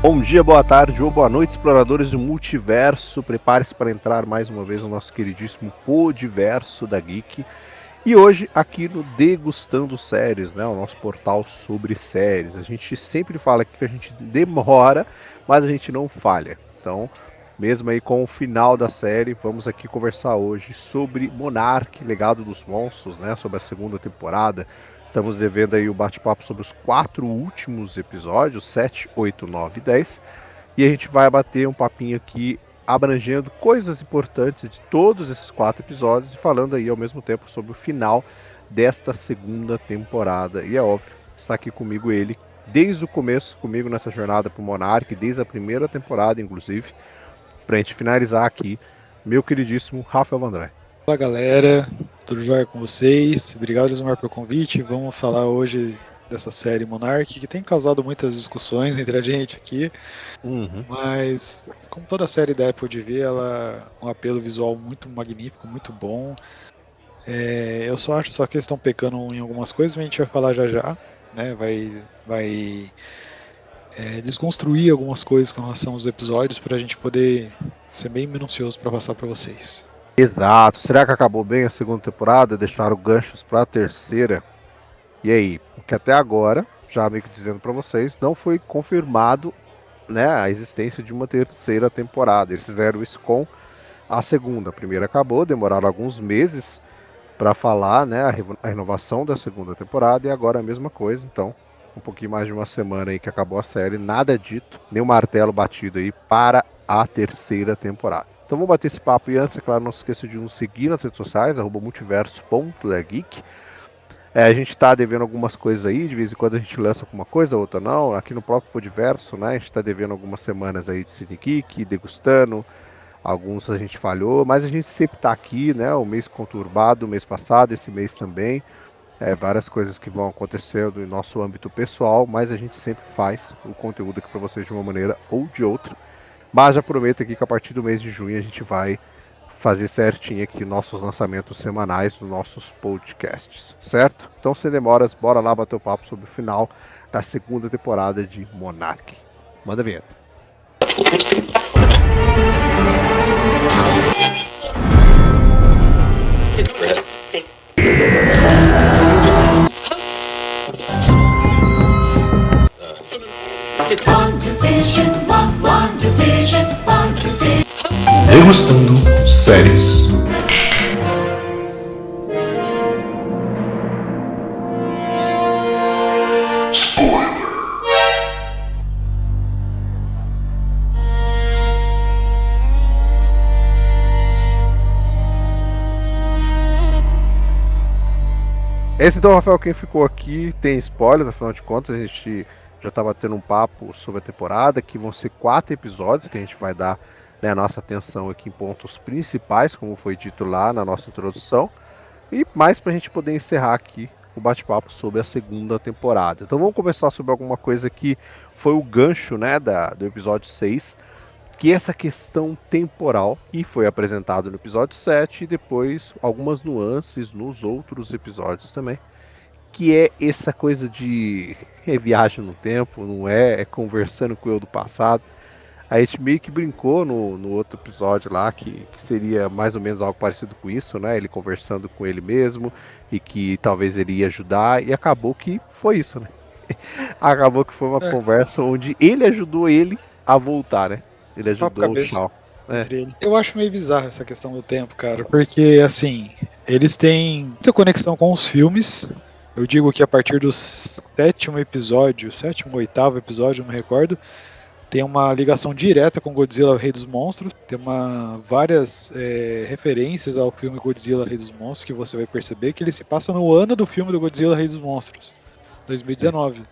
Bom dia, boa tarde ou boa noite, exploradores do multiverso. Prepare-se para entrar mais uma vez no nosso queridíssimo Podiverso da Geek. E hoje aqui no Degustando Séries, né, o nosso portal sobre séries. A gente sempre fala aqui que a gente demora, mas a gente não falha. Então, mesmo aí com o final da série, vamos aqui conversar hoje sobre Monarch, Legado dos Monstros, né, sobre a segunda temporada. Estamos devendo aí o bate-papo sobre os 4 últimos episódios, 7, 8, 9 e 10. E a gente vai bater um papinho aqui abrangendo coisas importantes de todos esses 4 episódios e falando aí ao mesmo tempo sobre o final desta segunda temporada. E é óbvio, está aqui comigo ele, desde o começo, comigo nessa jornada pro Monarch, desde a primeira temporada, inclusive, pra gente finalizar aqui, meu queridíssimo Rafael Vandré. Fala galera, tudo jóia com vocês? Obrigado, Lismar, pelo convite. Vamos falar hoje dessa série Monarch, que tem causado muitas discussões entre a gente aqui, mas como toda série da Apple TV, ela um apelo visual muito magnífico, muito bom. Eu só acho só que eles estão pecando em algumas coisas, mas a gente vai falar já já, né? Vai desconstruir algumas coisas com relação aos episódios para a gente poder ser bem minucioso para passar para vocês. Exato. Será que acabou bem a segunda temporada? Deixaram ganchos para a terceira? E aí? Porque até agora, já meio que dizendo para vocês, não foi confirmado, né, a existência de uma terceira temporada. Eles fizeram isso com a segunda. A primeira acabou, demoraram alguns meses para falar, né, a renovação da segunda temporada e agora a mesma coisa. Então, um pouquinho mais de uma semana aí que acabou a série, nada dito, nem o martelo batido aí para a terceira temporada. Então vamos bater esse papo e antes, é claro, não se esqueça de nos seguir nas redes sociais, @multiverso.geek. A gente tá devendo algumas coisas aí, de vez em quando a gente lança alguma coisa, outra não. Aqui no próprio Podiverso, né, a gente tá devendo algumas semanas aí de Cine Geek, degustando. Alguns a gente falhou, mas a gente sempre tá aqui, né, o mês conturbado, o mês passado, esse mês também. Várias coisas que vão acontecendo em nosso âmbito pessoal, mas a gente sempre faz o conteúdo aqui para vocês de uma maneira ou de outra. Mas já prometo aqui que a partir do mês de junho a gente vai fazer certinho aqui nossos lançamentos semanais dos nossos podcasts, certo? Então, sem demoras, bora lá bater o papo sobre o final da segunda temporada de Monarch. Manda a vinheta. Degustando séries. Esse então, Rafael, quem ficou aqui tem spoilers, afinal de contas, a gente já estava tendo um papo sobre a temporada, que vão ser 4 episódios que a gente vai dar, né, a nossa atenção aqui em pontos principais, como foi dito lá na nossa introdução, e mais para a gente poder encerrar aqui o bate-papo sobre a segunda temporada. Então vamos começar sobre alguma coisa que foi o gancho, né, do episódio 6, que é essa questão temporal, que foi apresentado no episódio 7 e depois algumas nuances nos outros episódios também, que é essa coisa de viagem no tempo, não é conversando com o eu do passado. A gente meio que brincou no outro episódio lá, que seria mais ou menos algo parecido com isso, né? Ele conversando com ele mesmo e que talvez ele ia ajudar, e acabou que foi isso, né? Acabou que foi uma conversa onde ele ajudou ele a voltar, né? Ele ajudou o Shaw. Entre ele. Eu acho meio bizarro essa questão do tempo, cara, porque assim, eles têm muita conexão com os filmes. Eu digo que a partir do sétimo, oitavo episódio, não me recordo, tem uma ligação direta com Godzilla, Rei dos Monstros. Tem várias referências ao filme Godzilla, Rei dos Monstros, que você vai perceber que ele se passa no ano do filme do Godzilla, Rei dos Monstros, 2019.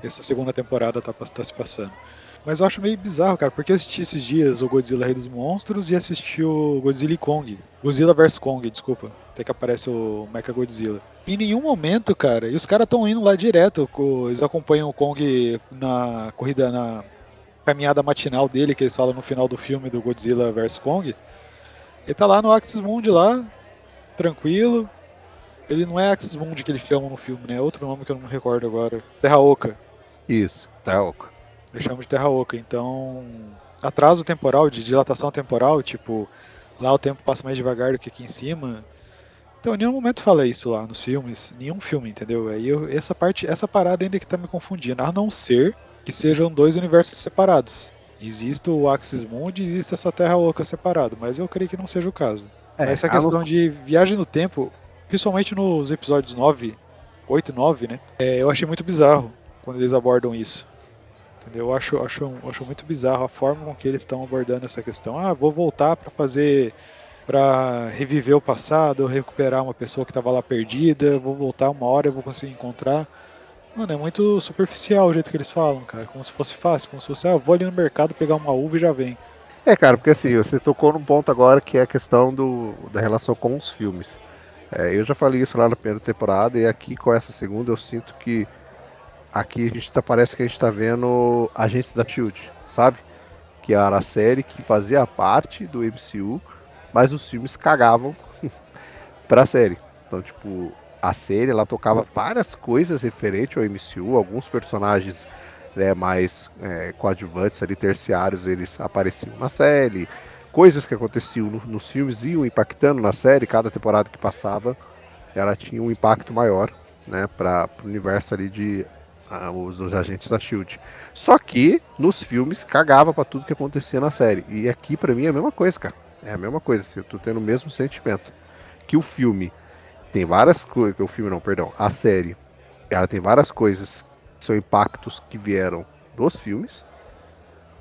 Essa segunda temporada tá se passando. Mas eu acho meio bizarro, cara, porque eu assisti esses dias o Godzilla Rei dos Monstros e assisti o Godzilla e Kong. Godzilla vs Kong, desculpa. Até que aparece o Mechagodzilla. Em nenhum momento, cara, e os caras estão indo lá direto. Eles acompanham o Kong na corrida, na caminhada matinal dele, que eles falam no final do filme do Godzilla vs Kong. Ele tá lá no Axis Mundi lá, tranquilo. Ele não é Axis Mundi que eles chamam no filme, né? É outro nome que eu não me recordo agora. Terra Oca. Isso, Terra Oca. Eles chamam de Terra Oca. Então, atraso temporal, de dilatação temporal, tipo, lá o tempo passa mais devagar do que aqui em cima. Então, em nenhum momento fala isso lá nos filmes, nenhum filme, entendeu? Aí essa parada ainda que tá me confundindo, a não ser que sejam dois universos separados. Existe o Axis Mundi e existe essa Terra Oca separado, mas eu creio que não seja o caso. Mas essa A não questão de viagem no tempo, principalmente nos episódios 9, 8 e 9, né? Eu achei muito bizarro quando eles abordam isso. Entendeu? Eu acho muito bizarro a forma com que eles estão abordando essa questão. Ah, vou voltar para fazer, para reviver o passado, recuperar uma pessoa que estava lá perdida, vou voltar uma hora, eu vou conseguir encontrar. Mano, é muito superficial o jeito que eles falam, cara. Como se fosse fácil, como se fosse, eu vou ali no mercado pegar uma uva e já vem. Cara, porque assim, você tocou num ponto agora que é a questão da relação com os filmes. Eu já falei isso lá na primeira temporada, e aqui com essa segunda eu sinto que aqui parece que a gente tá vendo Agentes da Shield, sabe? Que era a série que fazia parte do MCU, mas os filmes cagavam pra série. Então, tipo, a série ela tocava várias coisas referentes ao MCU, alguns personagens mais coadjuvantes ali, terciários, eles apareciam na série, coisas que aconteciam nos filmes iam impactando na série, cada temporada que passava, ela tinha um impacto maior, né, para o universo ali de os agentes da Shield. Só que nos filmes cagava pra tudo que acontecia na série. E aqui pra mim é a mesma coisa, cara. É a mesma coisa, assim, eu tô tendo o mesmo sentimento. Que o filme tem várias coisas, o filme não, perdão, a série, ela tem várias coisas que são impactos que vieram dos filmes,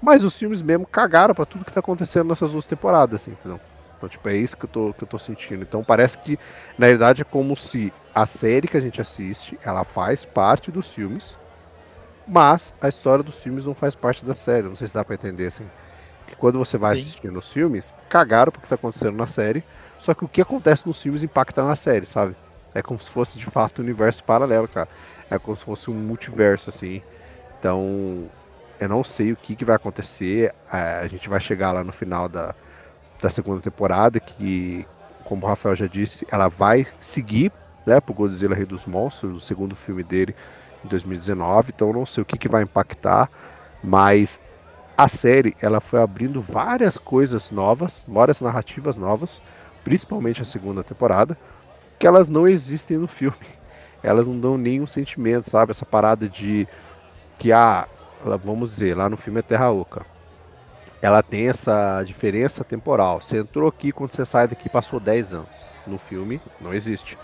mas os filmes mesmo cagaram pra tudo que tá acontecendo nessas duas temporadas, assim, entendeu? Então, tipo, é isso que eu tô sentindo. Então, parece que, na verdade, é como se a série que a gente assiste, ela faz parte dos filmes, mas a história dos filmes não faz parte da série. Não sei se dá pra entender, assim. Que quando você vai Sim. assistir nos filmes, cagaram porque tá acontecendo na série, só que o que acontece nos filmes impacta na série, sabe? É como se fosse, de fato, um universo paralelo, cara. É como se fosse um multiverso, assim. Então, eu não sei o que vai acontecer. A gente vai chegar lá no final da segunda temporada, que, como o Rafael já disse, ela vai seguir, né, pro Godzilla Rei dos Monstros, o segundo filme dele, em 2019. Então, eu não sei o que vai impactar, mas a série ela foi abrindo várias coisas novas, várias narrativas novas, principalmente a segunda temporada, que elas não existem no filme. Elas não dão nenhum sentimento, sabe? Essa parada de que vamos dizer, lá no filme é Terra Oca. Ela tem essa diferença temporal. Você entrou aqui, quando você sai daqui, passou 10 anos. No filme, não existe.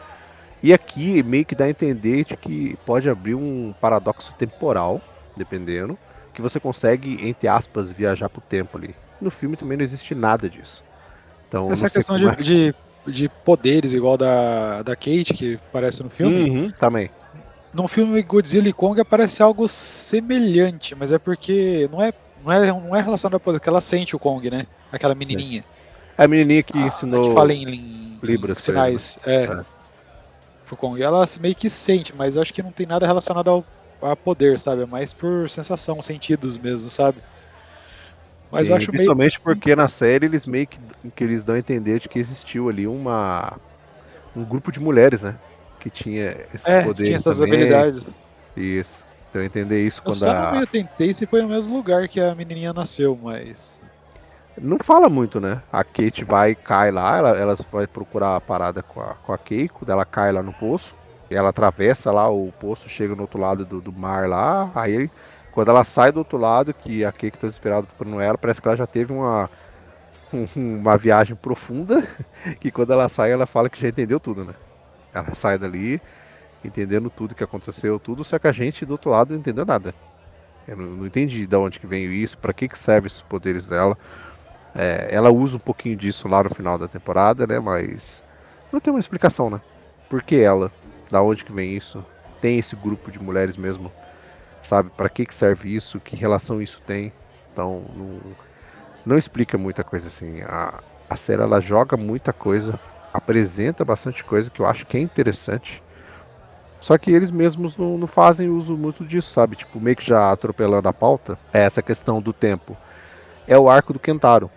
E aqui meio que dá a entender de que pode abrir um paradoxo temporal, dependendo, que você consegue, entre aspas, viajar pro tempo ali. No filme também não existe nada disso. Então, não Essa sei questão como é. de poderes, igual da Kate, que aparece no filme, Uhum, também. no filme Godzilla e Kong aparece algo semelhante, mas é porque não é relacionado a poder, porque ela sente o Kong, né? Aquela Sim. menininha. É a menininha que A que fala ensinou em Libras pra ele, né? sinais, É. pro Kong. Ela meio que sente, mas eu acho que não tem nada relacionado a poder, sabe? É mais por sensação, sentidos mesmo, sabe? Mas eu Sim, acho meio. principalmente porque na série eles meio que eles dão a entender de que existiu ali um grupo de mulheres, né? Que tinha esses Que tinha poderes essas também. habilidades. Isso. Deu a entender isso Eu quando só não me atentei se foi no mesmo lugar que a menininha nasceu, mas. Não fala muito, né? A Kate vai e cai lá, ela vai procurar a parada com a Keiko, daí ela cai lá no poço, e ela atravessa lá o poço, chega no outro lado do mar lá, aí quando ela sai do outro lado, que a Keiko tá desesperada procurando ela, parece que ela já teve uma viagem profunda, que quando ela sai, ela fala que já entendeu tudo, né? Ela sai dali, entendendo tudo que aconteceu, tudo, só que a gente do outro lado não entendeu nada. Eu não entendi de onde que veio isso, pra que serve esses poderes dela. Ela usa um pouquinho disso lá no final da temporada, né? Mas não tem uma explicação, né? Por que ela? Da onde que vem isso? Tem esse grupo de mulheres mesmo, sabe? Pra que serve isso? Que relação isso tem? Então, não explica muita coisa assim. A série ela joga muita coisa, apresenta bastante coisa que eu acho que é interessante. Só que eles mesmos não fazem uso muito disso, sabe? Tipo, meio que já atropelando a pauta. É essa questão do tempo. É o arco do Kentaro.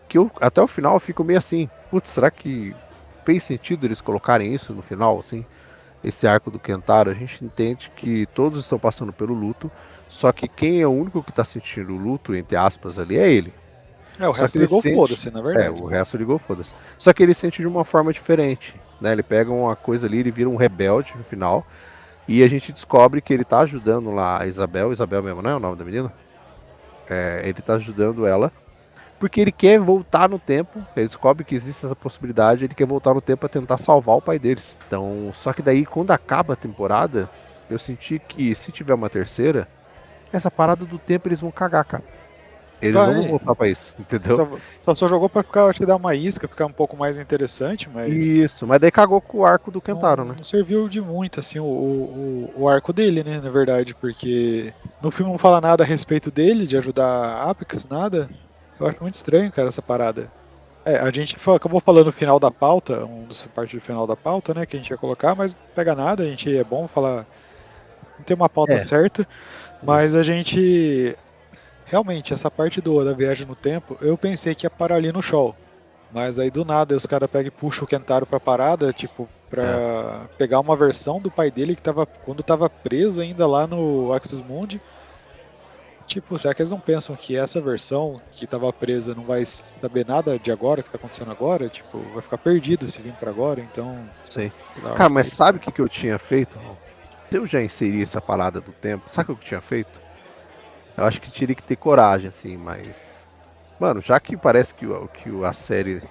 Que eu, até o final, eu fico meio assim, putz, será que fez sentido eles colocarem isso no final, assim? esse arco do Kentaro, a gente entende que todos estão passando pelo luto, só que quem é o único que tá sentindo o luto, entre aspas, ali, é ele. O Só resto que ele ligou sente. foda-se, na verdade. O resto ligou, foda-se. Só que ele sente de uma forma diferente, né? Ele pega uma coisa ali, ele vira um rebelde no final. E a gente descobre que ele tá ajudando lá a Isabel mesmo, não é o nome da menina? Ele tá ajudando ela, porque ele quer voltar no tempo, ele descobre que existe essa possibilidade, ele quer voltar no tempo pra tentar salvar o pai deles. Então, só que daí, quando acaba a temporada, eu senti que se tiver uma terceira, essa parada do tempo eles vão cagar, cara. Eles não vão Vai. voltar pra isso, entendeu? Só jogou pra ficar, acho que dar uma isca, ficar um pouco mais interessante, mas Isso, mas daí cagou com o arco do Kentaro, né? não serviu de muito, assim, o arco dele, né, na verdade, porque no filme não fala nada a respeito dele, de ajudar a Apex, nada. Eu acho muito estranho, cara, essa parada. A gente acabou falando no final da pauta, um dos parte do final da pauta, né, que a gente ia colocar, mas não pega nada, a gente é bom falar, não tem uma pauta É, certa, mas isso. a gente realmente essa parte da viagem no tempo, eu pensei que ia parar ali no show. Mas aí do nada os caras pegam e puxam o Kentaro pra parada, tipo, É. pra pegar uma versão do pai dele que tava, quando tava preso ainda lá no Axis Mundi. Tipo, será que eles não pensam que essa versão que tava presa não vai saber nada de agora, que tá acontecendo agora? Tipo, vai ficar perdido se vir pra agora, então. Sei. Eu Cara, acho mas que. sabe o que, que eu tinha feito? Se eu já inseri essa parada do tempo, sabe o que eu tinha feito? Eu acho que teria que ter coragem, assim, mas. Mano, já que parece que a série,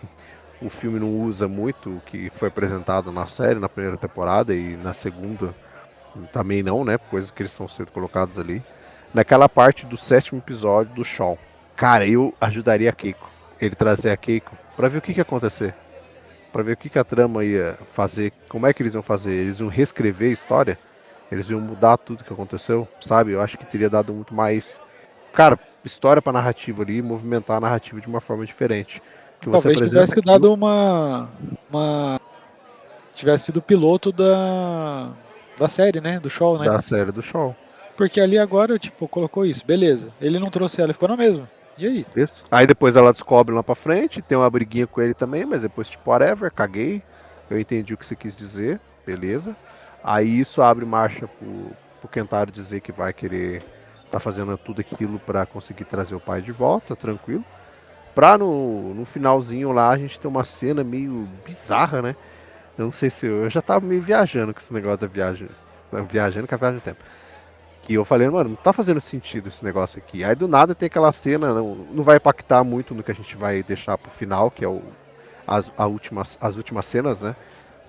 o filme não usa muito o que foi apresentado na série, na primeira temporada e na segunda também não, né? Coisas que eles estão sendo colocados ali. Naquela parte do sétimo episódio do Shawn. Cara, eu ajudaria a Keiko. Ele trazer a Keiko pra ver o que ia acontecer. Pra ver o que a trama ia fazer. Como é que eles iam fazer? Eles iam reescrever a história? Eles iam mudar tudo que aconteceu, sabe? Eu acho que teria dado muito mais, cara, história pra narrativa ali, movimentar a narrativa de uma forma diferente. Que você Talvez apresenta tivesse aquilo dado uma. Tivesse sido o piloto da série, né? Do show, né? da série do show. Porque ali agora, tipo, colocou isso, beleza. Ele não trouxe ela, ficou na mesma. E aí? Isso. Aí depois ela descobre lá pra frente, tem uma briguinha com ele também, mas depois, tipo, whatever, caguei. Eu entendi o que você quis dizer, beleza. Aí isso abre marcha pro Kentaro dizer que vai querer tá fazendo tudo aquilo pra conseguir trazer o pai de volta, tranquilo. Pra no finalzinho lá a gente ter uma cena meio bizarra, né? Eu não sei se eu já tava meio viajando com esse negócio da viagem. Viajando com a viagem no tempo. Que eu falei, mano, não tá fazendo sentido esse negócio aqui. Aí do nada tem aquela cena, não vai impactar muito no que a gente vai deixar pro final, que é as últimas cenas, né?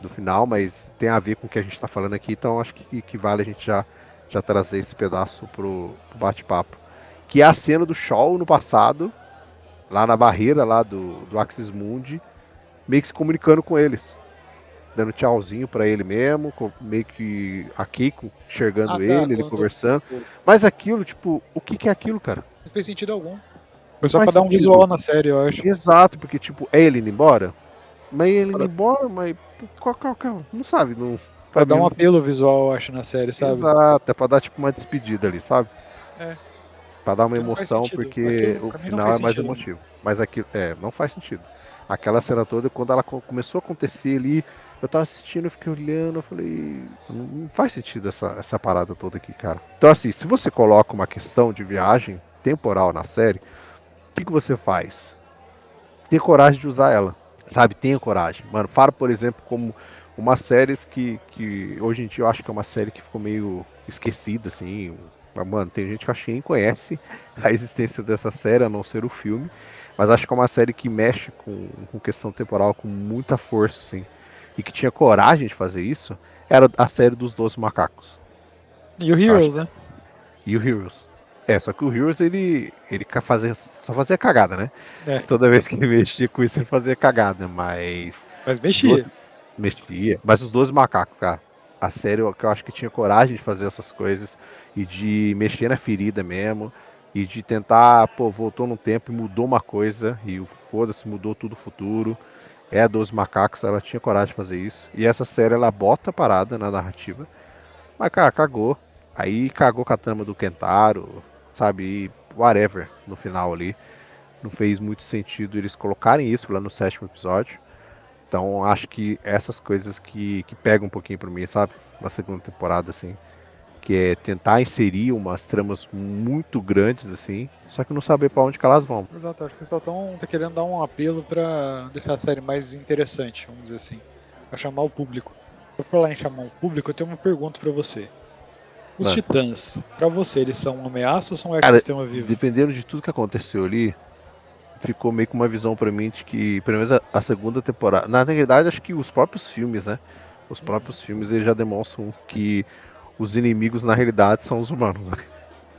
Do final, mas tem a ver com o que a gente tá falando aqui, então acho que vale a gente já trazer esse pedaço pro bate-papo. Que é a cena do Shaw no passado, lá na barreira lá do Axis Mundi, meio que se comunicando com eles. Dando tchauzinho pra ele mesmo, meio que a Keiko Ah, enxergando tá. ele Quando conversando. Mas aquilo, tipo, o que é aquilo, cara? não fez sentido algum. Foi Não só pra faz dar um sentido. visual na série, eu acho. Exato, porque, tipo, é ele indo embora? Mas ele indo embora, mas não sabe, não, Pra pra dar mim um não. apelo visual, eu acho, na série, sabe? Exato, é pra dar, tipo, uma despedida ali, sabe? É, Pra dar uma que não faz emoção, sentido. porque Aquilo, o pra mim, não final fez é mais sentido. emotivo. Mas aquilo, não faz sentido. Aquela cena toda, quando ela começou a acontecer ali, eu tava assistindo, eu fiquei olhando, eu falei, não faz sentido essa parada toda aqui, cara. Então, assim, se você coloca uma questão de viagem temporal na série, o que você faz? Tenha coragem de usar ela, sabe? Tenha coragem. Mano, fala, por exemplo, como uma série que hoje em dia eu acho que é uma série que ficou meio esquecida, assim. Mano, tem gente que acho que nem conhece a existência dessa série, a não ser o filme. Mas acho que é uma série que mexe com questão temporal com muita força, assim. E que tinha coragem de fazer isso, era a série dos Doze Macacos. E o Eu acho Heroes, que né? e o Heroes. Só que o Heroes ele só fazia cagada, né? É, Toda vez que ele mexia com isso, ele fazia cagada, mas. mas mexia. 12 mexia. Mas os 12 macacos, cara. A série que eu acho que tinha coragem de fazer essas coisas e de mexer na ferida mesmo. E de tentar, pô, voltou no tempo e mudou uma coisa. E o foda-se, mudou tudo o futuro. É a 12 macacos, ela tinha coragem de fazer isso. E essa série, ela bota a parada na narrativa. Mas, cara, cagou. Aí cagou com a trama do Kentaro, sabe? E whatever no final ali. Não fez muito sentido eles colocarem isso lá no sétimo episódio. Então acho que essas coisas que pegam um pouquinho pra mim, sabe? Na segunda temporada, assim. Que é tentar inserir umas tramas muito grandes, assim, só que não saber pra onde que elas vão. Exato, acho que eles só estão querendo dar um apelo pra deixar a série mais interessante, vamos dizer assim. Pra chamar o público. Por falar em chamar o público, eu tenho uma pergunta pra você. Os Mano, Titãs, pra você, eles são uma ameaça ou são um cara, ecossistema vivo? dependendo de tudo que aconteceu ali, ficou meio com uma visão pra mim de que, pelo menos a segunda temporada. Na realidade, acho que os próprios filmes, né? Os próprios filmes eles já demonstram que os inimigos na realidade são os humanos, né?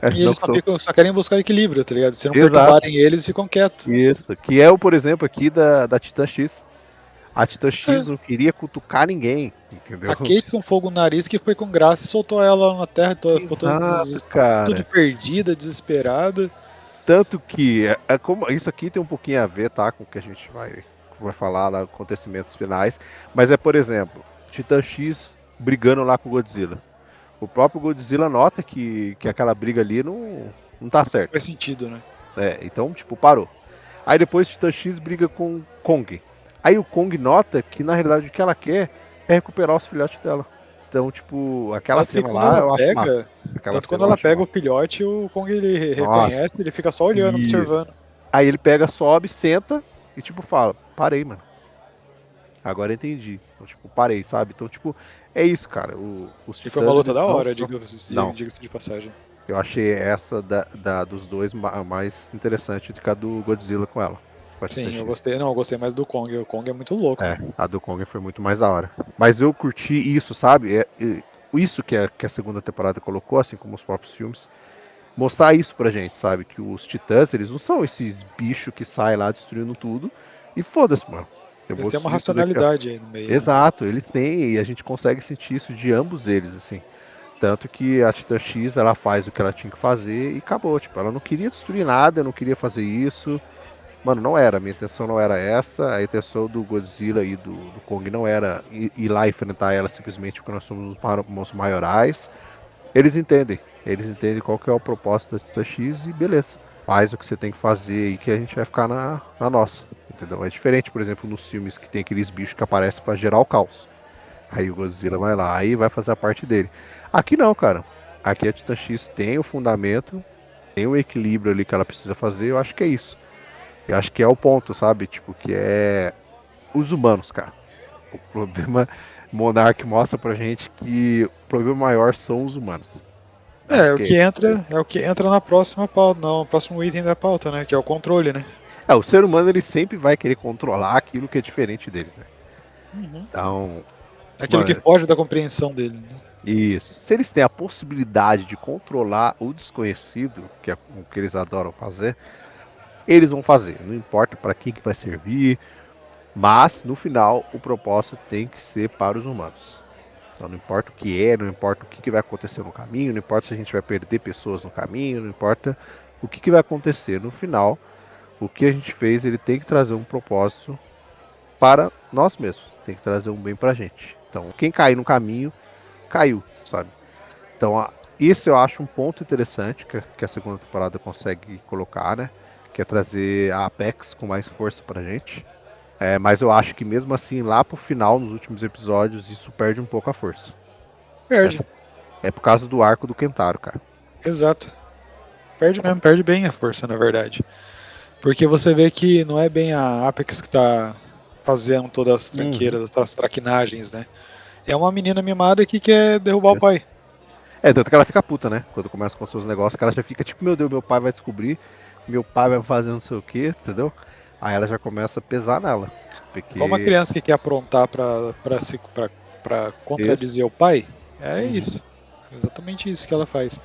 E Não eles que são. só querem buscar equilíbrio, tá ligado? Se não Exato. perturbarem eles, ficam quietos. Isso. Que é o, por exemplo, aqui da Titã X. A Titã É. X não queria cutucar ninguém, entendeu? A Kate com fogo no nariz que foi com graça e soltou ela na terra, ficou toda Exato, tudo cara. perdida, desesperada. Tanto que é como isso aqui tem um pouquinho a ver, tá, com o que a gente vai falar lá, acontecimentos finais. Mas é, por exemplo, Titã X brigando lá com o Godzilla. O próprio Godzilla nota que aquela briga ali não tá certo. Faz sentido, né? Então, tipo, parou. Aí depois Titã X briga com Kong. Aí o Kong nota que na realidade o que ela quer é recuperar os filhotes dela. Então, tipo, aquela Tanto que cena quando lá ela eu acho massa. pega, Aquela tanto cena quando eu ela acho pega o massa. filhote, o Kong ele Nossa, reconhece, ele fica só olhando, isso. observando. Aí ele pega, sobe, senta e tipo fala, parei, mano. Agora eu entendi. Então, tipo, parei, sabe? Então, tipo, é isso, cara. Os E foi uma Titãs, luta eles da não hora, são... Não, diga-se de passagem. eu achei essa dos dois mais interessante do que a do Godzilla com ela. Com a Titã Sim, eu X. gostei. Não, eu gostei mais do Kong. O Kong é muito louco. A do Kong foi muito mais da hora. Mas eu curti isso, sabe? Isso que a segunda temporada colocou, assim como os próprios filmes. Mostrar isso pra gente, sabe? Que os Titãs, eles não são esses bichos que saem lá destruindo tudo. E foda-se, mano. Eu Eles vou têm uma destruir tudo aqui, ó. racionalidade aí no meio, né? Exato, eles têm, e a gente consegue sentir isso de ambos eles, assim. Tanto que a Titã X, ela faz o que ela tinha que fazer e acabou. Tipo, ela não queria destruir nada, não queria fazer isso. Mano, não era. Minha intenção não era essa. A intenção do Godzilla e do Kong não era ir lá enfrentar ela simplesmente porque nós somos os monstros maiorais. Eles entendem. Eles entendem qual que é o propósito da Titã X e beleza. Faz o que você tem que fazer e que a gente vai ficar na nossa. Entendeu? É diferente, por exemplo, nos filmes que tem aqueles bichos que aparecem pra gerar o caos. Aí o Godzilla vai lá e vai fazer a parte dele. Aqui não, cara. Aqui a Titã X tem o fundamento, tem o equilíbrio ali que ela precisa fazer. Eu acho que é isso. Eu acho que é o ponto, sabe? Tipo, que é os humanos, cara. O problema, Monark mostra pra gente que o problema maior são os humanos. Acho que É o que entra na próxima pauta, não, no próximo item da pauta, né? Que é o controle, né? o ser humano ele sempre vai querer controlar aquilo que é diferente deles, né? Uhum. Então, Aquilo que mano, foge da compreensão dele, né? isso. Se eles têm a possibilidade de controlar o desconhecido, que é o que eles adoram fazer, eles vão fazer. Não importa para que vai servir, mas no final o propósito tem que ser para os humanos. Então não importa o que é, não importa o que vai acontecer no caminho, não importa se a gente vai perder pessoas no caminho, não importa o que vai acontecer. No final, o que a gente fez, ele tem que trazer um propósito para nós mesmos. Tem que trazer um bem pra gente. Então, quem cair no caminho, caiu, sabe? Então, esse eu acho um ponto interessante que a segunda temporada consegue colocar, né? Que é trazer a Apex com mais força pra gente. Mas eu acho que mesmo assim, lá pro final, nos últimos episódios, isso perde um pouco a força. Perde, Essa é por causa do arco do Kentaro, cara. exato. Perde mesmo, perde bem a força, na verdade. Porque você vê que não é bem a Apex que tá fazendo todas as tranqueiras, as traquinagens, né? É uma menina mimada que quer derrubar o Isso. pai. Tanto que ela fica puta, né? Quando começa com seus negócios, que ela já fica tipo, meu Deus, meu pai vai descobrir, meu pai vai fazer não sei o que, entendeu? Aí ela já começa a pesar nela. Igual uma Porque. criança que quer aprontar pra Isso. contradizer o pai. É Uhum. isso. Exatamente isso que ela faz.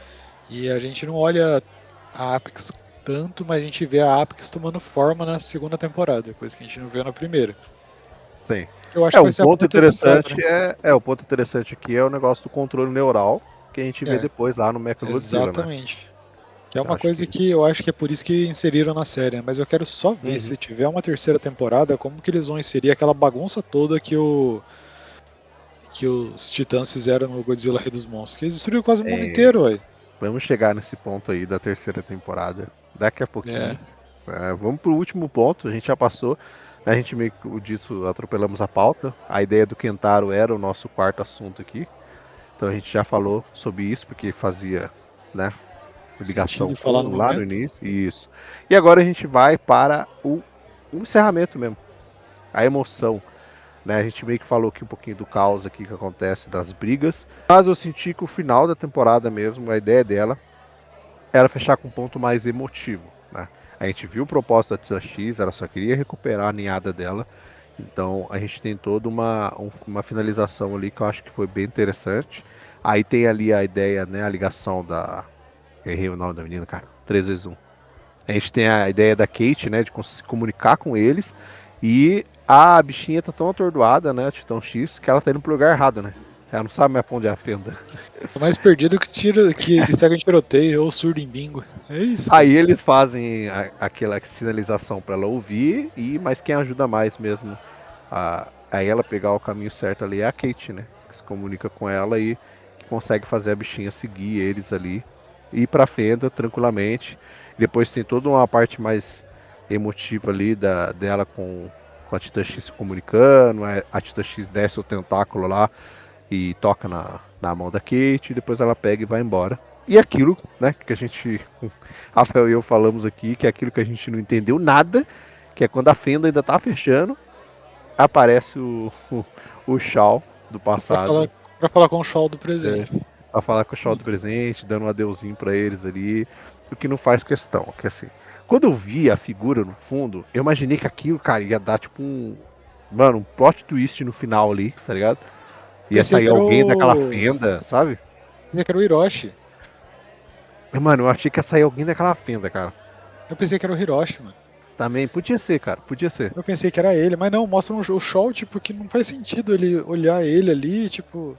E a gente não olha a Apex tanto, mas a gente vê a Apex tomando forma na segunda temporada, coisa que a gente não viu na primeira. Sim. Eu acho que vai Um ser a ponto parte da temporada, interessante né? o ponto interessante aqui é o negócio do controle neural que a gente vê É, depois lá no Mechagodzilla, né? exatamente. Que é Eu uma acho coisa que. que eu acho que é por isso que inseriram na série, né? Mas eu quero só ver Uhum. se tiver uma terceira temporada, como que eles vão inserir aquela bagunça toda que os Titãs fizeram no Godzilla Rei dos Monstros. Que eles destruíram quase o mundo É, inteiro, ué. vamos chegar nesse ponto aí da terceira temporada daqui a É. pouquinho. Vamos pro último ponto, a gente já passou. A gente meio que disso atropelamos a pauta. A ideia do Kentaro era o nosso quarto assunto aqui. Então a gente já falou sobre isso, porque fazia, né, ligação Sentido falar no com lá no momento. início. Isso. E agora a gente vai para o encerramento mesmo. A emoção. Né? A gente meio que falou aqui um pouquinho do caos aqui que acontece, das brigas. Mas eu senti que o final da temporada mesmo, a ideia dela era fechar com um ponto mais emotivo, né? A gente viu o propósito da Tia X, ela só queria recuperar a ninhada dela. Então a gente tem toda uma finalização ali que eu acho que foi bem interessante. Aí tem ali a ideia, né? A ligação da. Errei o nome da menina, cara. 3 vezes 1. A gente tem a ideia da Kate, né? De se comunicar com eles. E a bichinha tá tão atordoada, né? A Titã X, que ela tá indo pro lugar errado, né? Ela não sabe mais pra onde é a fenda. Tô mais perdido que segue em tiroteio ou surdo em bingo. É isso, cara. Aí eles fazem aquela sinalização para ela ouvir, mas quem ajuda mais mesmo a ela pegar o caminho certo ali é a Kate, né? Que se comunica com ela e que consegue fazer a bichinha seguir eles ali e ir pra fenda tranquilamente. Depois tem toda uma parte mais emotiva ali dela com a Titã X se comunicando, a Titã X desce o tentáculo lá e toca na mão da Kate, e depois ela pega e vai embora. E aquilo, né, que a gente, Rafael e eu falamos aqui, que é aquilo que a gente não entendeu nada, que é quando a fenda ainda tá fechando, aparece o Shaw do Pra falar, passado, pra falar com o Shaw do é, presente. pra falar com o Shaw do presente, dando um adeuzinho pra eles ali, o que não faz questão, que assim, quando eu vi a figura no fundo, eu imaginei que aquilo, cara, ia dar tipo um plot twist no final ali, tá ligado? Ia Pensei sair que era alguém daquela o. fenda, sabe? Pensei que era o Hiroshi. Mano, eu achei que ia sair alguém daquela fenda, cara. Eu pensei que era o Hiroshi, mano. Também podia ser, cara. Podia ser. Eu pensei que era ele, mas não, mostra o Shaw, tipo, que não faz sentido ele olhar ele ali, tipo.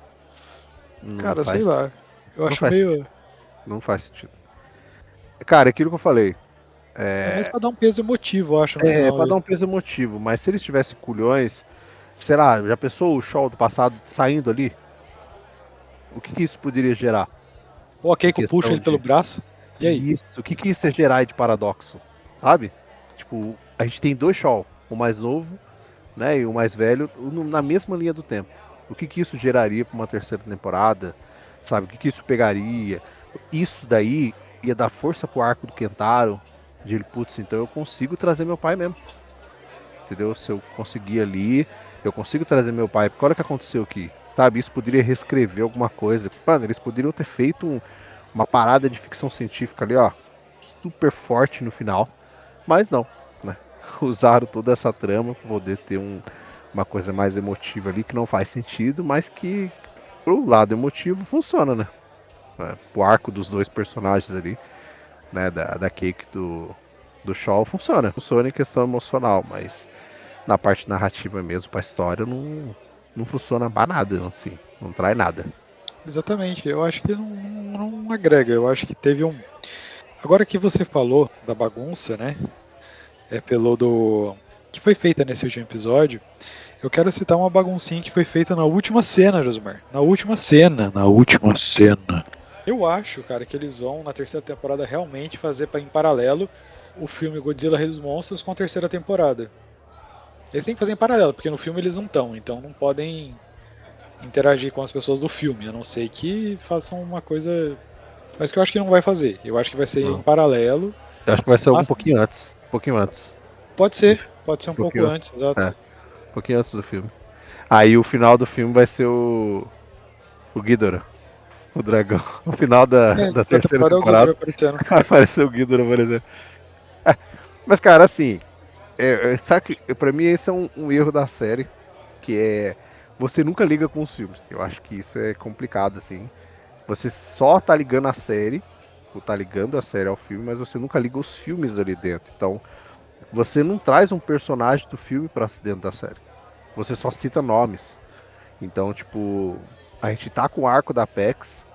Não Cara, sei faz, lá. Eu não acho faz sentido. meio. Não faz sentido. Cara, aquilo que eu falei. É mais É, pra dar um peso emotivo, eu acho, no é final pra dar dele. um peso emotivo, mas se eles tivessem culhões, sei lá, já pensou o show do passado saindo ali? O que isso poderia gerar? Ou a Em Keiko puxa questão ele pelo de. braço. E aí? Isso, o que isso ia gerar de paradoxo? Sabe? Tipo, a gente tem dois Shaw, o mais novo, né, e o mais velho, na mesma linha do tempo. O que isso geraria para uma terceira temporada? Sabe? O que isso pegaria? Isso daí ia dar força pro arco do Kentaro, de ele, putz, então eu consigo trazer meu pai mesmo. Entendeu? Se eu conseguir ali, eu consigo trazer meu pai. Porque olha o que aconteceu aqui. Sabe? Isso poderia reescrever alguma coisa. Mano, eles poderiam ter feito uma parada de ficção científica ali, ó, super forte no final. Mas não, né? Usaram toda essa trama para poder ter uma coisa mais emotiva ali que não faz sentido, mas que pro lado emotivo funciona, né? O arco dos dois personagens ali, né? Da Cake do Shaw funciona. Funciona em questão emocional, mas na parte narrativa mesmo, pra história, não funciona pra nada, assim. Não traz nada. Exatamente. Eu acho que não agrega. Eu acho que teve um. Agora que você falou da bagunça, né? É pelo do. Que foi feita nesse último episódio. Eu quero citar uma baguncinha que foi feita na última cena, Josmar. Na última cena. Na última cena. Eu acho, cara, que eles vão na terceira temporada realmente fazer em paralelo o filme Godzilla Rei dos Monstros com a terceira temporada. Eles têm que fazer em paralelo, porque no filme eles não estão, então não podem interagir com as pessoas do filme, a não ser que façam uma coisa. Mas que eu acho que não vai fazer. Eu acho que vai ser em Não. paralelo. Eu acho que vai ser algum Mas pouquinho antes. Um pouquinho antes. pode ser um Um pouco pouquinho, antes, exato. um pouquinho antes do filme. Aí o final do filme vai ser o Ghidorah, o dragão. O final É, da da terceira temporada é o Ghidorah temporada aparecendo. vai aparecer o Ghidorah, por exemplo. Mas, cara, assim, sabe que pra mim esse é um erro da série, que é você nunca liga com os filmes. Eu acho que isso é complicado, assim. Você só tá ligando a série, ou tá ligando a série ao filme, mas você nunca liga os filmes ali dentro. Então, você não traz um personagem do filme pra dentro da série. Você só cita nomes. Então, tipo, a gente tá com o arco da Apex.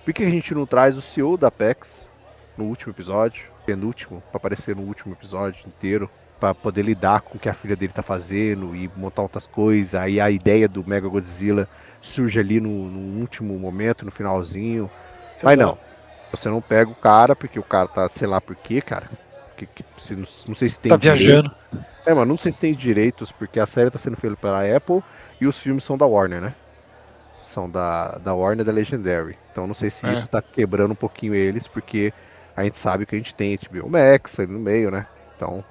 Por que a gente não traz o CEO da Apex no último episódio, penúltimo, pra aparecer no último episódio inteiro, pra poder lidar com o que a filha dele tá fazendo e montar outras coisas. Aí a ideia do Mega Godzilla surge ali no último momento, no finalzinho. Mas não, Exato. você não pega o cara porque o cara tá, sei lá por quê, cara. Não sei se Tá tem dinheiro. viajando. Mas não sei se tem direitos, porque a série tá sendo feita pela Apple e os filmes são da Warner, né? São da Warner e da Legendary. Então não sei se É, isso tá quebrando um pouquinho eles, porque a gente sabe que a gente tem HBO Max ali no meio, né? Então,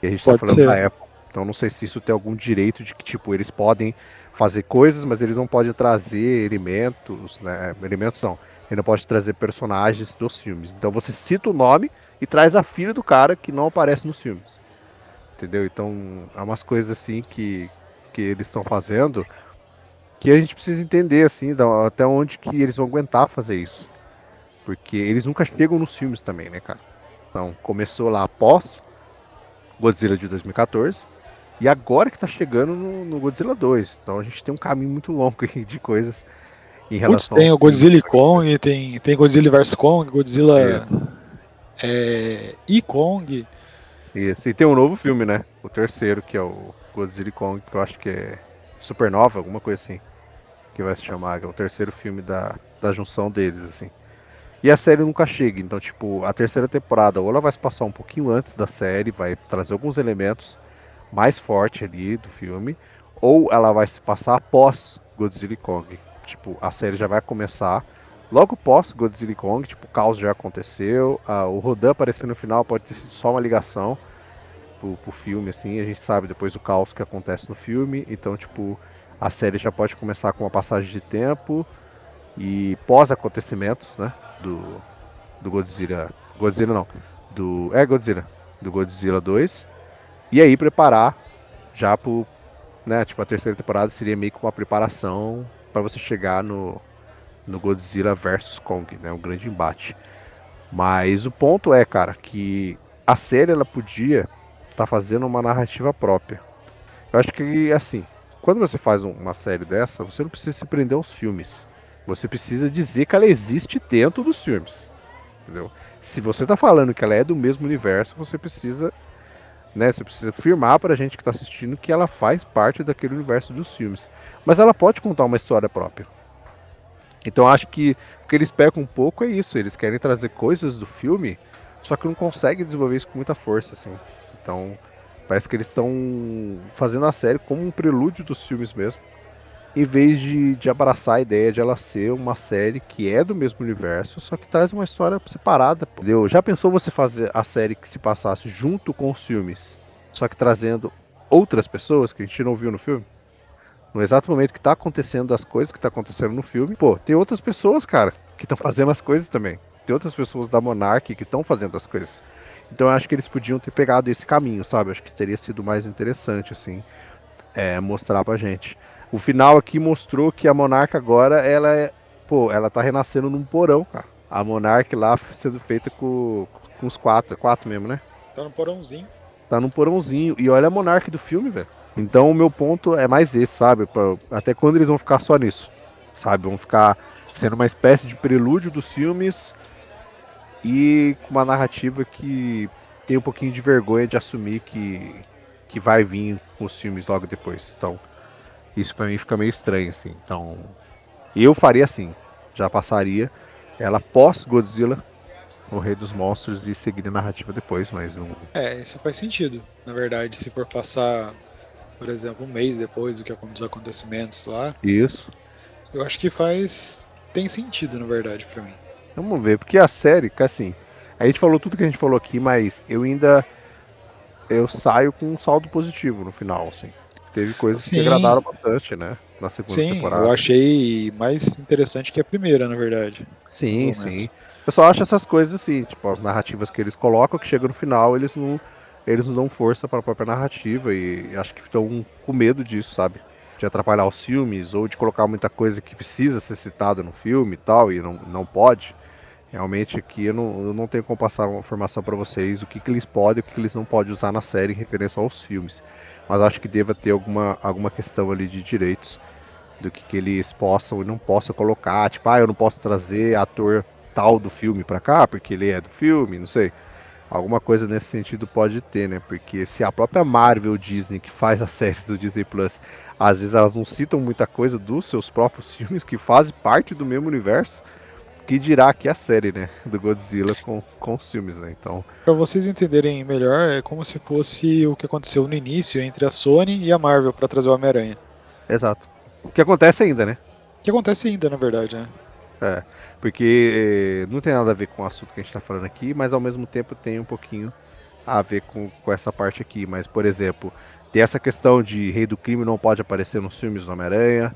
e a gente tá pode falando da ser. Apple. Então não sei se isso tem algum direito de que, tipo, eles podem fazer coisas, mas eles não podem trazer elementos, né? Elementos não. Ele não pode trazer personagens dos filmes. Então você cita o nome e traz a filha do cara que não aparece nos filmes. Entendeu? Então, há umas coisas assim que eles estão fazendo que a gente precisa entender, assim, até onde que eles vão aguentar fazer isso. Porque eles nunca chegam nos filmes também, né, cara? Então, começou lá após Godzilla de 2014 e agora que tá chegando no Godzilla 2. Então a gente tem um caminho muito longo aí de coisas em Putz, relação tem aos o filmes. Godzilla e Kong, tem Godzilla vs Kong, Godzilla Isso, e Kong. isso. E tem um novo filme, né? O terceiro, que é o Godzilla e Kong, que eu acho que é Supernova, alguma coisa assim, que vai se chamar, que é o terceiro filme da junção deles, assim. E a série nunca chega, então, tipo, a terceira temporada, ou ela vai se passar um pouquinho antes da série, vai trazer alguns elementos mais fortes ali do filme, ou ela vai se passar após Godzilla e Kong. Tipo, a série já vai começar logo pós Godzilla e Kong, tipo, o caos já aconteceu, o Rodan aparecer no final pode ter sido só uma ligação pro filme, assim, a gente sabe depois do caos que acontece no filme, então, tipo, a série já pode começar com uma passagem de tempo e pós-acontecimentos, né, do Godzilla. Godzilla não. Godzilla. Do Godzilla 2. E aí preparar já pro. Né, tipo, a terceira temporada seria meio que uma preparação para você chegar no Godzilla versus Kong, né? Um grande embate. Mas o ponto é, cara, que a série ela podia estar fazendo uma narrativa própria. Eu acho que, assim, quando você faz uma série dessa, você não precisa se prender aos filmes. Você precisa dizer que ela existe dentro dos filmes. Entendeu? Se você tá falando que ela é do mesmo universo, você precisa, né, você precisa afirmar pra gente que tá assistindo que ela faz parte daquele universo dos filmes. Mas ela pode contar uma história própria. Então eu acho que o que eles pecam um pouco é isso, eles querem trazer coisas do filme, só que não conseguem desenvolver isso com muita força, assim. Então, parece que eles estão fazendo a série como um prelúdio dos filmes mesmo, em vez de abraçar a ideia de ela ser uma série que é do mesmo universo, só que traz uma história separada, entendeu? Já pensou você fazer a série que se passasse junto com os filmes, só que trazendo outras pessoas que a gente não viu no filme? No exato momento que tá acontecendo as coisas que tá acontecendo no filme, pô, tem outras pessoas, cara, que estão fazendo as coisas também. Tem outras pessoas da Monarch que estão fazendo as coisas. Então eu acho que eles podiam ter pegado esse caminho, sabe? Eu acho que teria sido mais interessante, assim, mostrar pra gente. O final aqui mostrou que a Monarca agora, ela tá renascendo num porão, cara. A Monarca lá sendo feita com os quatro, quatro mesmo, né? Tá no porãozinho. Tá num porãozinho. E olha a Monarca do filme, velho. Então o meu ponto é mais esse, sabe? Até quando eles vão ficar só nisso, sabe? Vão ficar sendo uma espécie de prelúdio dos filmes e com uma narrativa que tem um pouquinho de vergonha de assumir que vai vir os filmes logo depois. Então, isso pra mim fica meio estranho, assim. Então, eu faria assim. Já passaria ela pós-Godzilla, o Rei dos Monstros, e seguiria a narrativa depois, mas não. Isso faz sentido, na verdade, se for passar, por exemplo, um mês depois dos acontecimentos lá, Isso. eu acho que tem sentido, na verdade, pra mim. Vamos ver, porque a série, que assim, a gente falou tudo que a gente falou aqui, mas eu saio com um saldo positivo no final, assim. Teve coisas que agradaram Sim, bastante, né? Na segunda sim, eu temporada. achei mais interessante que a primeira, na verdade, Sim, pelo sim. menos. Eu só acho essas coisas assim, tipo, as narrativas que eles colocam, que chega no final, eles não dão força para a própria narrativa e acho que estão com medo disso, sabe? De atrapalhar os filmes ou de colocar muita coisa que precisa ser citada no filme e tal, e não pode. Realmente aqui eu não tenho como passar uma informação para vocês o que eles podem e o que eles não podem usar na série em referência aos filmes. Mas acho que deva ter alguma questão ali de direitos do que eles possam e não possam colocar. Tipo, eu não posso trazer ator tal do filme pra cá, porque ele é do filme, não sei. Alguma coisa nesse sentido pode ter, né? Porque se a própria Marvel Disney, que faz as séries do Disney Plus, às vezes elas não citam muita coisa dos seus próprios filmes, que fazem parte do mesmo universo, Que dirá aqui a série, né? Do Godzilla com os filmes, né? Então, Pra vocês entenderem melhor, é como se fosse o que aconteceu no início entre a Sony e a Marvel pra trazer o Homem-Aranha. exato. O que acontece ainda, né? O que acontece ainda, na verdade, né? É, porque não tem nada a ver com o assunto que a gente tá falando aqui, mas ao mesmo tempo tem um pouquinho a ver com essa parte aqui. Mas, por exemplo, tem essa questão de Rei do Crime não pode aparecer nos filmes do Homem-Aranha,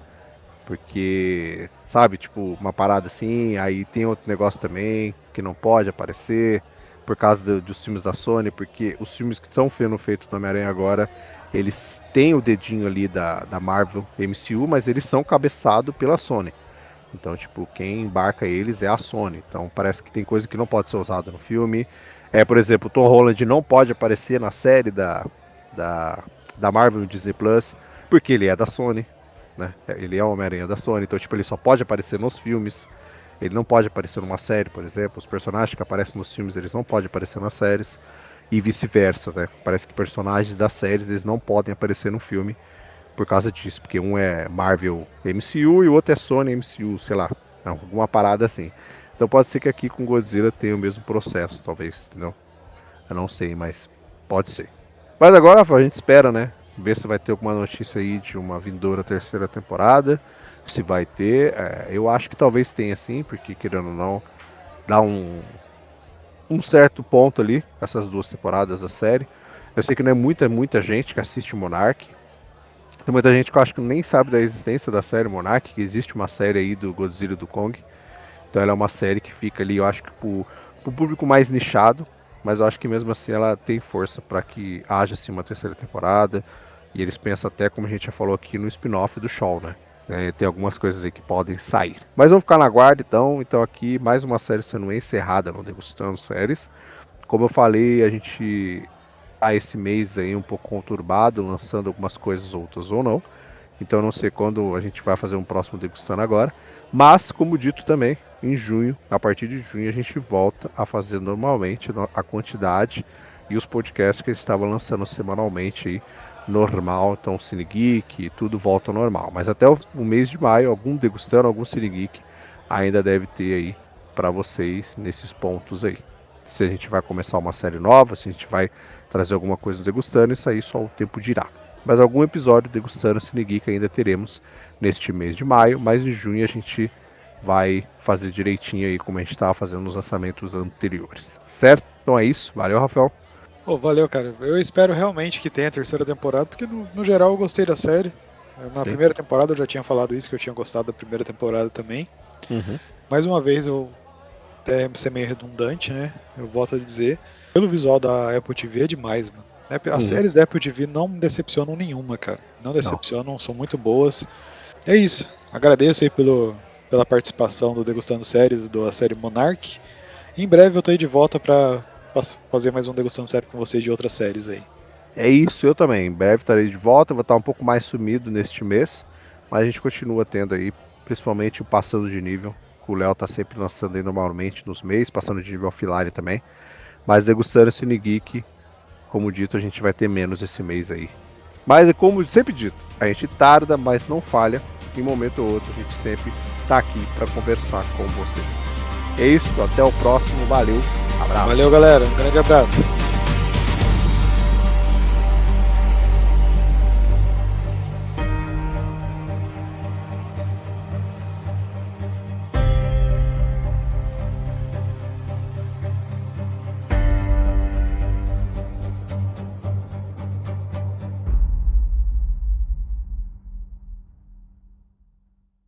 porque, sabe, tipo, uma parada assim. Aí tem outro negócio também que não pode aparecer por causa dos filmes da Sony, porque os filmes que são sendo feitos do Homem-Aranha agora, eles têm o dedinho ali da Marvel MCU, mas eles são cabeçados pela Sony. Então, tipo, quem embarca eles é a Sony. Então, parece que tem coisa que não pode ser usada no filme. Por exemplo, o Tom Holland não pode aparecer na série da, da Marvel no Disney Plus, porque ele é da Sony, né? Ele é o Homem-Aranha da Sony. Então, tipo, ele só pode aparecer nos filmes. Ele não pode aparecer numa série, por exemplo. Os personagens que aparecem nos filmes, eles não podem aparecer nas séries. E vice-versa, né? Parece que personagens das séries, eles não podem aparecer no filme por causa disso, porque um é Marvel MCU e o outro é Sony MCU, sei lá, alguma parada assim. Então pode ser que aqui com Godzilla tenha o mesmo processo, talvez, entendeu? Eu não sei, mas pode ser. Mas agora, Rafael, a gente espera, né? Ver se vai ter alguma notícia aí de uma vindoura terceira temporada, se vai ter. Eu acho que talvez tenha sim, porque querendo ou não, dá um certo ponto ali, essas 2 temporadas da série. Eu sei que não é muita gente que assiste Monarch. Tem muita gente que eu acho que nem sabe da existência da série Monarch, que existe uma série aí do Godzilla e do Kong. Então ela é uma série que fica ali, eu acho que pro público mais nichado, mas eu acho que mesmo assim ela tem força para que haja assim, uma terceira temporada. E eles pensam até, como a gente já falou aqui, no spin-off do Shaw, né? Tem algumas coisas aí que podem sair. Mas vamos ficar na guarda então aqui mais uma série sendo encerrada no Degustando Séries. Como eu falei, a gente esse mês aí um pouco conturbado, lançando algumas coisas outras ou não. Então não sei quando a gente vai fazer um próximo degustando agora. Mas, como dito também, em junho, a partir de junho, a gente volta a fazer normalmente a quantidade e os podcasts que a gente estava lançando semanalmente aí, normal. Então, Cine Geek, tudo volta ao normal. Mas até o mês de maio, algum degustando, algum Cine Geek ainda deve ter aí para vocês nesses pontos aí. Se a gente vai começar uma série nova, se a gente vai trazer alguma coisa do Degustando, isso aí só o tempo dirá. Mas algum episódio do Degustando Cine Geek ainda teremos neste mês de maio, mas em junho a gente vai fazer direitinho aí como a gente estava fazendo nos lançamentos anteriores. Certo? Então é isso. Valeu, Rafael. Valeu, cara. Eu espero realmente que tenha a terceira temporada, porque no geral eu gostei da série. Na primeira temporada eu já tinha falado isso, que eu tinha gostado da primeira temporada também. Mais uma vez eu até ser meio redundante, né? Eu volto a dizer, pelo visual da Apple TV é demais, mano. As séries da Apple TV não me decepcionam nenhuma, cara. Não decepcionam, são muito boas. É isso. Agradeço aí pela participação do Degustando Séries, da série Monarch. Em breve eu tô aí de volta pra fazer mais um Degustando Série com vocês de outras séries aí. É isso, eu também. Em breve estarei de volta, vou estar um pouco mais sumido neste mês, mas a gente continua tendo aí, principalmente o Passando de Nível. O Léo tá sempre lançando aí normalmente nos meses, passando de nível offline também. Mas Degustando Cine Geek, como dito, a gente vai ter menos esse mês aí. Mas como sempre dito, a gente tarda, mas não falha. Em momento ou outro, a gente sempre tá aqui para conversar com vocês. É isso, até o próximo, valeu, abraço. Valeu, galera, um grande abraço.